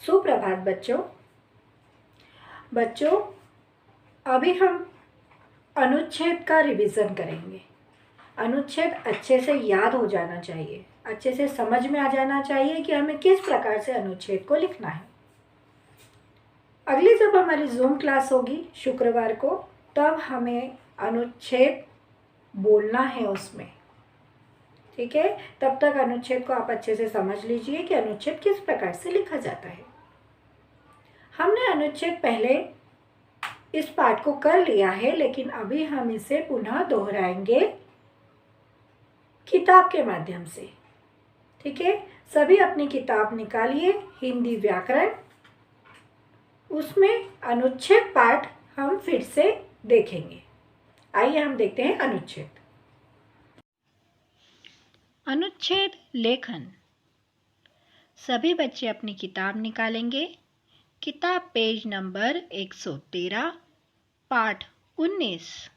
सुप्रभात बच्चों। बच्चों, अभी हम अनुच्छेद का रिवीजन करेंगे। अनुच्छेद अच्छे से याद हो जाना चाहिए, अच्छे से समझ में आ जाना चाहिए कि हमें किस प्रकार से अनुच्छेद को लिखना है। अगली जब हमारी जूम क्लास होगी शुक्रवार को, तब हमें अनुच्छेद बोलना है उसमें, ठीक है। तब तक अनुच्छेद को आप अच्छे से समझ लीजिए कि अनुच्छेद किस प्रकार से लिखा जाता है। हमने अनुच्छेद पहले इस पाठ को कर लिया है, लेकिन अभी हम इसे पुनः दोहराएंगे किताब के माध्यम से, ठीक है। सभी अपनी किताब निकालिए, हिंदी व्याकरण, उसमें अनुच्छेद पाठ हम फिर से देखेंगे। आइए हम देखते हैं अनुच्छेद। अनुच्छेद लेखन। सभी बच्चे अपनी किताब निकालेंगे। किताब पेज नंबर 113, पाठ 19।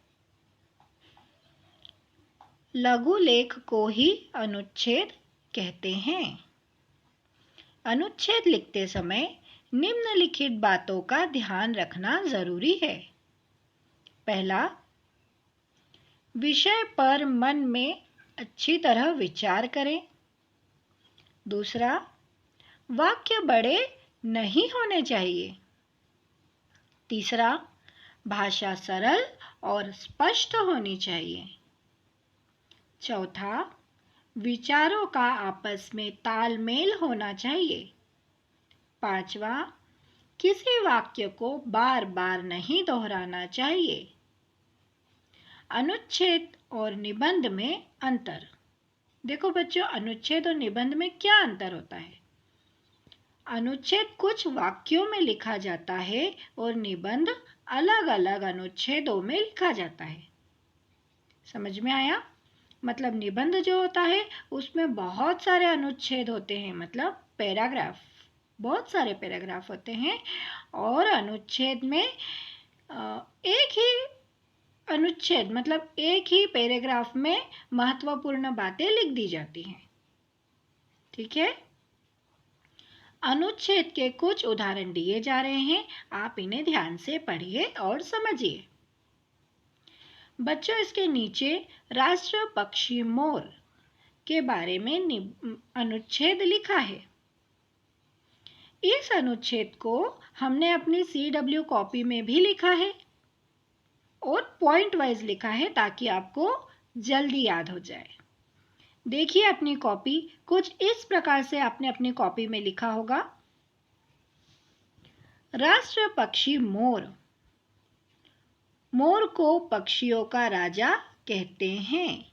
लघु लेख को ही अनुच्छेद कहते हैं। अनुच्छेद लिखते समय निम्नलिखित बातों का ध्यान रखना जरूरी है। पहला, विषय पर मन में अच्छी तरह विचार करें। दूसरा, वाक्य बड़े नहीं होने चाहिए। तीसरा, भाषा सरल और स्पष्ट होनी चाहिए। चौथा, विचारों का आपस में तालमेल होना चाहिए। पांचवा, किसी वाक्य को बार बार नहीं दोहराना चाहिए। अनुच्छेद और निबंध में अंतर। देखो बच्चों, अनुच्छेद और निबंध में क्या अंतर होता है। अनुच्छेद कुछ वाक्यों में लिखा जाता है और निबंध अलग अलग अनुच्छेदों में लिखा जाता है। समझ में आया? मतलब निबंध जो होता है उसमें बहुत सारे अनुच्छेद होते हैं, मतलब पैराग्राफ, बहुत सारे पैराग्राफ होते हैं। और अनुच्छेद में एक ही अनुच्छेद मतलब एक ही पैराग्राफ में महत्वपूर्ण बातें लिख दी जाती हैं, ठीक है। अनुच्छेद के कुछ उदाहरण दिए जा रहे हैं, आप इन्हें ध्यान से पढ़िए और समझिए। बच्चों, इसके नीचे राष्ट्र पक्षी मोर के बारे में अनुच्छेद लिखा है। इस अनुच्छेद को हमने अपनी CW कॉपी में भी लिखा है और पॉइंट वाइज लिखा है ताकि आपको जल्दी याद हो जाए। देखिए अपनी कॉपी, कुछ इस प्रकार से आपने अपनी कॉपी में लिखा होगा। राष्ट्र पक्षी मोर। मोर को पक्षियों का राजा कहते हैं।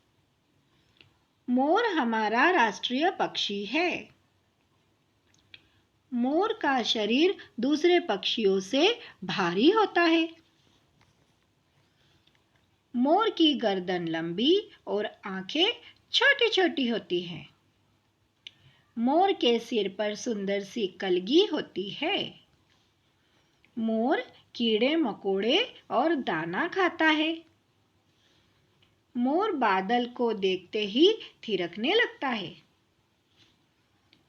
मोर हमारा राष्ट्रीय पक्षी है। मोर का शरीर दूसरे पक्षियों से भारी होता है। मोर की गर्दन लंबी और आंखें छोटी छोटी होती हैं। मोर के सिर पर सुंदर सी कलगी होती है। मोर कीड़े मकोड़े और दाना खाता है। मोर बादल को देखते ही थिरकने लगता है।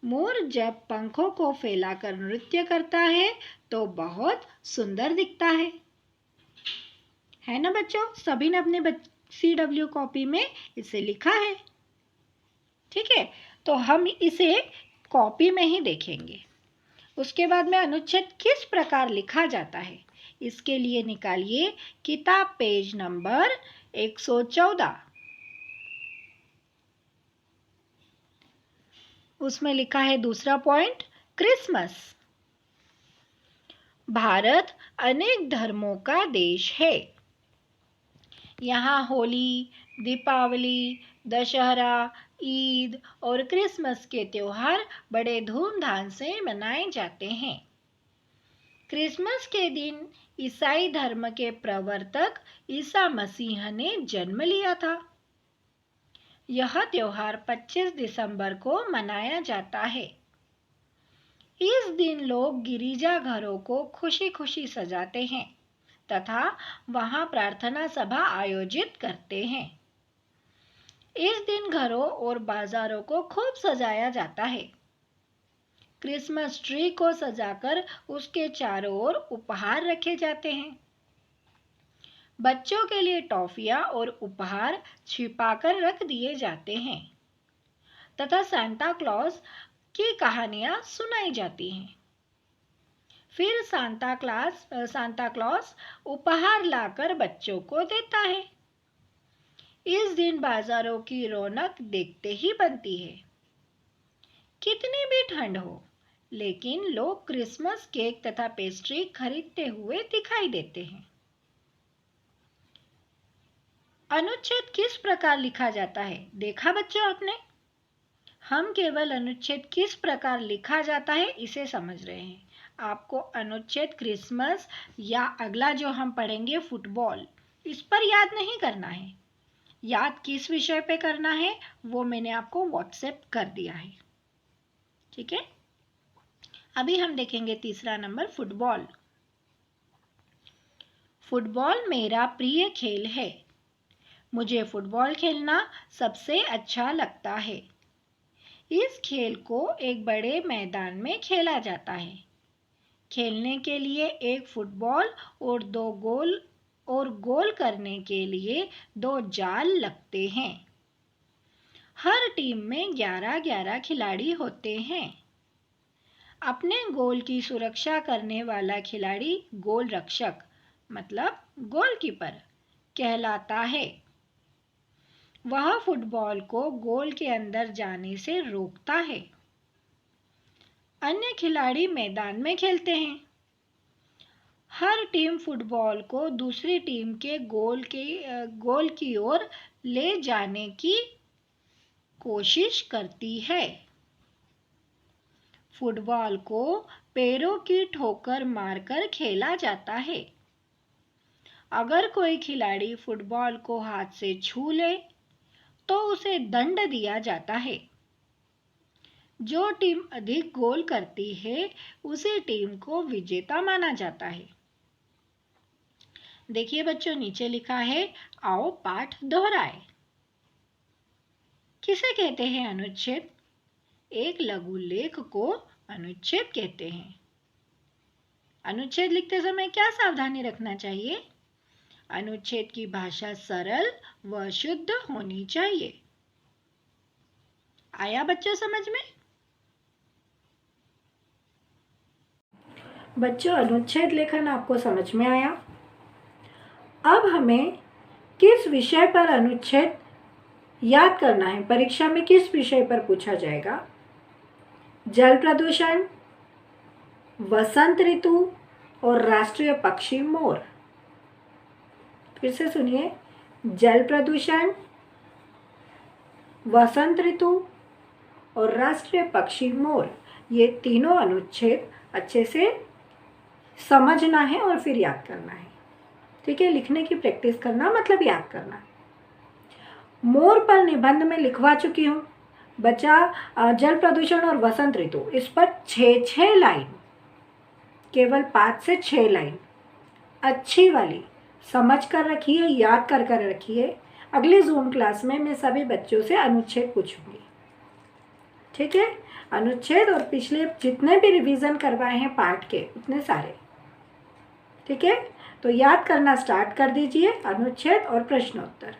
मोर जब पंखों को फैलाकर नृत्य करता है तो बहुत सुंदर दिखता है ना बच्चों? सभी ने अपने CW कॉपी में इसे लिखा है, ठीक है। तो हम इसे कॉपी में ही देखेंगे। उसके बाद में अनुच्छेद किस प्रकार लिखा जाता है, इसके लिए निकालिए किताब पेज नंबर 114। उसमें लिखा है दूसरा पॉइंट, क्रिसमस। भारत अनेक धर्मों का देश है। यहाँ होली, दीपावली, दशहरा, ईद और क्रिसमस के त्योहार बड़े धूमधाम से मनाए जाते हैं। क्रिसमस के दिन ईसाई धर्म के प्रवर्तक ईसा मसीह ने जन्म लिया था। यह त्योहार 25 दिसंबर को मनाया जाता है। इस दिन लोग गिरिजाघरों को खुशी खुशी सजाते हैं तथा वहां प्रार्थना सभा आयोजित करते हैं। इस दिन घरों और बाजारों को खूब सजाया जाता है। क्रिसमस ट्री को सजाकर उसके चारों ओर उपहार रखे जाते हैं। बच्चों के लिए टॉफियां और उपहार छिपाकर रख दिए जाते हैं तथा सांता क्लॉज की कहानियां सुनाई जाती हैं। फिर सांता क्लॉज उपहार लाकर बच्चों को देता है। इस दिन बाजारों की रौनक देखते ही बनती है। कितनी भी ठंड हो, लेकिन लोग क्रिसमस केक तथा पेस्ट्री खरीदते हुए दिखाई देते हैं। अनुच्छेद किस प्रकार लिखा जाता है, देखा बच्चों आपने? हम केवल अनुच्छेद किस प्रकार लिखा जाता है इसे समझ रहे हैं। आपको अनुच्छेद क्रिसमस या अगला जो हम पढ़ेंगे फुटबॉल, इस पर याद नहीं करना है। याद किस विषय पे करना है वो मैंने आपको व्हाट्सएप कर दिया है, ठीक है। अभी हम देखेंगे तीसरा नंबर फुटबॉल। फुटबॉल मेरा प्रिय खेल है। मुझे फुटबॉल खेलना सबसे अच्छा लगता है। इस खेल को एक बड़े मैदान में खेला जाता है। खेलने के लिए एक फुटबॉल और गोल करने के लिए 2 जाल लगते हैं। हर टीम में 11-11 खिलाड़ी होते हैं। अपने गोल की सुरक्षा करने वाला खिलाड़ी गोल रक्षक मतलब गोलकीपर कहलाता है। वह फुटबॉल को गोल के अंदर जाने से रोकता है। अन्य खिलाड़ी मैदान में खेलते हैं। हर टीम फुटबॉल को दूसरी टीम के गोल की ओर ले जाने की कोशिश करती है। फुटबॉल को पैरों की ठोकर मारकर खेला जाता है। अगर कोई खिलाड़ी फुटबॉल को हाथ से छू ले तो उसे दंड दिया जाता है। जो टीम अधिक गोल करती है उसी टीम को विजेता माना जाता है। देखिए बच्चों, नीचे लिखा है आओ पाठ दोहराए। किसे कहते हैं अनुच्छेद? एक लघु लेख को अनुच्छेद कहते हैं। अनुच्छेद लिखते समय क्या सावधानी रखना चाहिए? अनुच्छेद की भाषा सरल व शुद्ध होनी चाहिए। आया बच्चों समझ में? बच्चों, अनुच्छेद लेखन आपको समझ में आया। अब हमें किस विषय पर अनुच्छेद याद करना है? परीक्षा में किस विषय पर पूछा जाएगा? जल प्रदूषण, वसंत ऋतु और राष्ट्रीय पक्षी मोर। फिर से सुनिए, जल प्रदूषण, वसंत ऋतु और राष्ट्रीय पक्षी मोर, ये तीनों अनुच्छेद अच्छे से समझना है और फिर याद करना है, ठीक है। लिखने की प्रैक्टिस करना मतलब याद करना। मोर पर निबंध में लिखवा चुकी हूँ बच्चा। जल प्रदूषण और वसंत ऋतु, इस पर 6 लाइन, केवल 5 से 6 लाइन अच्छी वाली समझ कर रखिए, याद कर रखिए। अगली जूम क्लास में मैं सभी बच्चों से अनुच्छेद पूछूंगी, ठीक है। अनुच्छेद और पिछले जितने भी रिवीजन करवाए हैं पाठ के उतने सारे, ठीक है। तो याद करना स्टार्ट कर दीजिए अनुच्छेद और प्रश्नोत्तर।